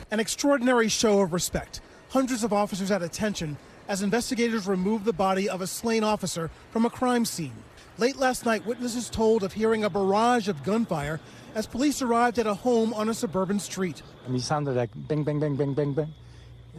An extraordinary show of respect. Hundreds of officers at attention as investigators removed the body of a slain officer from a crime scene. Late last night, witnesses told of hearing a barrage of gunfire as police arrived at a home on a suburban street. It sounded like bang, bang, bang, bang, bang, bang.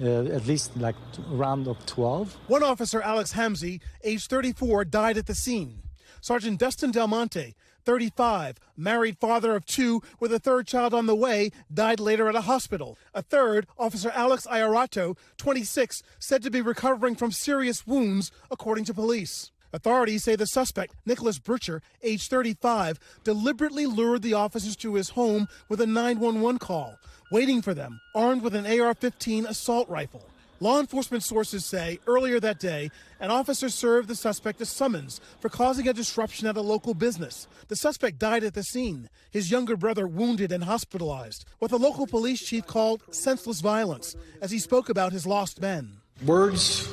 At least like around of 12. One officer, Alex Hamzy, age 34, died at the scene. Sergeant Dustin Del Monte, 35, married father of 2 with a third child on the way, died later at a hospital. A third, Officer Alex Ayarato, 26, said to be recovering from serious wounds, according to police. Authorities say the suspect, Nicholas Butcher, age 35, deliberately lured the officers to his home with a 911 call, waiting for them, armed with an AR-15 assault rifle. Law enforcement sources say earlier that day, an officer served the suspect a summons for causing a disruption at a local business. The suspect died at the scene, his younger brother wounded and hospitalized, what the local police chief called senseless violence, as he spoke about his lost men. Words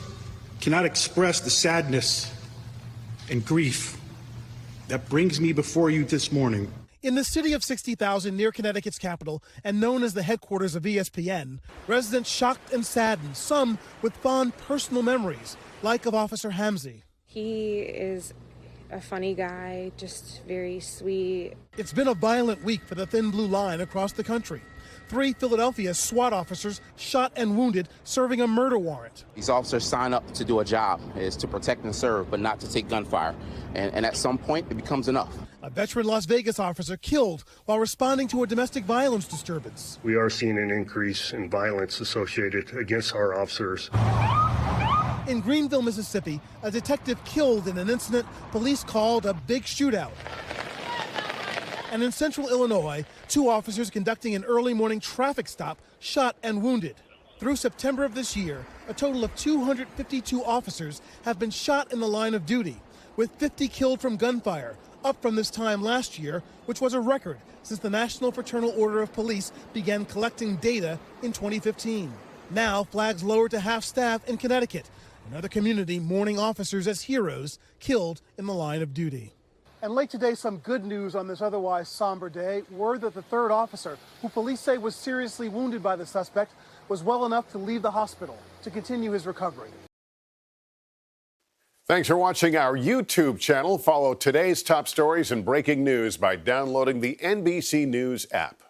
cannot express the sadness and grief that brings me before you this morning. In the city of 60,000 near Connecticut's capital and known as the headquarters of ESPN, residents shocked and saddened, some with fond personal memories, like of Officer Hamzy. He is a funny guy, just very sweet. It's been a violent week for the Thin Blue Line across the country. 3 Philadelphia SWAT officers shot and wounded serving a murder warrant. These officers sign up to do a job, is to protect and serve, but not to take gunfire. And at some point, it becomes enough. A veteran Las Vegas officer killed while responding to a domestic violence disturbance. We are seeing an increase in violence associated against our officers. In Greenville, Mississippi, a detective killed in an incident police called a big shootout. And in central Illinois, 2 officers conducting an early morning traffic stop shot and wounded. Through September of this year, a total of 252 officers have been shot in the line of duty, with 50 killed from gunfire, up from this time last year, which was a record since the National Fraternal Order of Police began collecting data in 2015. Now, flags lowered to half staff in Connecticut, another community mourning officers as heroes killed in the line of duty. And late today, some good news on this otherwise somber day. Word that the 3rd officer, who police say was seriously wounded by the suspect, was well enough to leave the hospital to continue his recovery. Thanks for watching our YouTube channel. Follow today's top stories and breaking news by downloading the NBC News app.